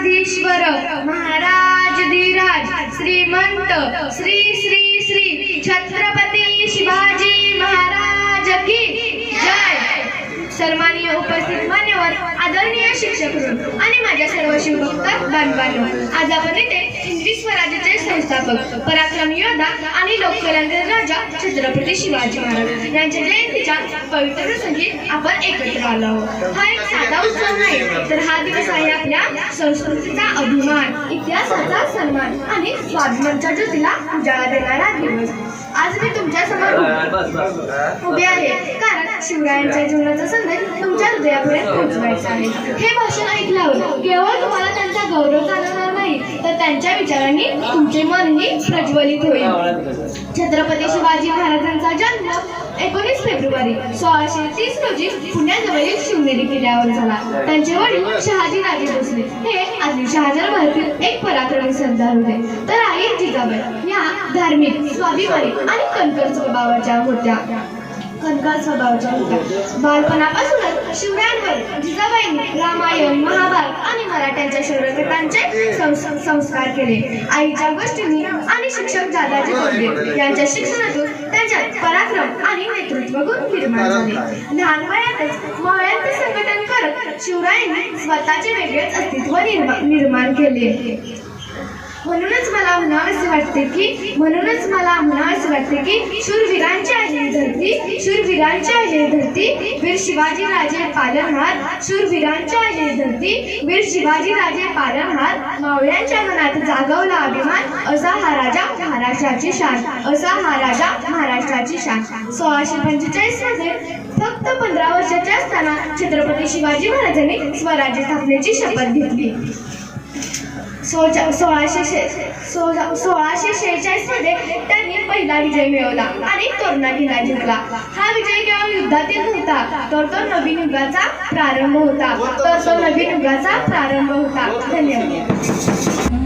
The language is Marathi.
राजाधीश्वर महाराज धीराज श्रीमंत श्री श्री श्री छत्रपती शिवाजी महाराज की जय। सन्माननीय उपस्थित मान्यवर, आदरणीय शिक्षक आणि माझ्या सर्व शिवभक्त बांधवांनो, आज आपण इथे हिंदवी स्वराज्याचे संस्थापक, पराक्रमी योद्धा आणि लोककलांचे राजा छत्रपती शिवाजी महाराज यांच्या जयंतीच्या पवित्र प्रसंगी आपण एकत्र आलो आहोत। हा एक साधा उत्सव नाही, तर हा दिवस आहे आपल्या संस्कृतीचा अभिमान, इतिहासाचा सन्मान आणि स्वाभिमानाच्या ज्योतीला उजाळा देणारा दिवस। आज मी तुमच्या समोर उभे आहे कारण शिवरायांच्या जीवनाचा संदेश तुमच्या हृदयापर्यंत पोहोचवायचा आहे। हे भाषण ऐकल्यावर केवळ तुम्हाला त्यांचा गौरव जाणवणार नाही, तर त्यांच्या विचारांनी तुमचे मनही प्रज्वलित होईल। छत्रपती शिवाजी महाराजांचा जन्म 19 फेब्रुवारी 1630 रोजी पुण्याजवळील शिवनेरी किल्ल्यावर झाला। त्यांचे वडील शहाजी राजे भोसले हे आदिलशहा दरबारातील एक पराक्रमी सरदार होते, तर आई जिजाबाई या धार्मिक, स्वाभिमानी आणि कणखर स्वभावाच्या होत्या। बालपणापासूनच शिवरायांवर जिजाबाईंनी रामायण, महाभारत आणि मराठ्यांच्या शौर्यकथांचे संस्कार केले। आईच्या गोष्टींनी आणि शिक्षक दादाजी भोसले यांच्या शिक्षणातून त्यांच्यात पराक्रम आणि नेतृत्व गुण निर्माण झाले। लहान वयातच मवाळ्यांचे संघटन करत शिवरायांनी स्वतःचे वेगळेच अस्तित्व निर्माण केले। म्हणूनच मला म्हणावेसे वाटते की शूरवीरांची आहे धरती, शूरवीरांची आहे धरती, वीर शिवाजी राजे पालनहार, शूरवीरांची आहे धरती, वीर शिवाजी राजे पालनहार, मावळ्यांच्या मनात जागवला अभिमान, असा हा राजा महाराष्ट्राची शान, असा हा राजा महाराष्ट्राची शान। 1645 मध्ये फक्त 15 वर्षाचे असताना छत्रपती शिवाजी महाराजांनी स्वराज्य स्थापनेची शपथ घेतली। 1646 मध्ये त्यांनी पहिला विजय मिळवला आणि तोरणा किल्ला जिंकला। हा विजय केवळ युद्धातील नव्हता, तर तो नवीन युगाचा प्रारंभ होता। धन्यवाद।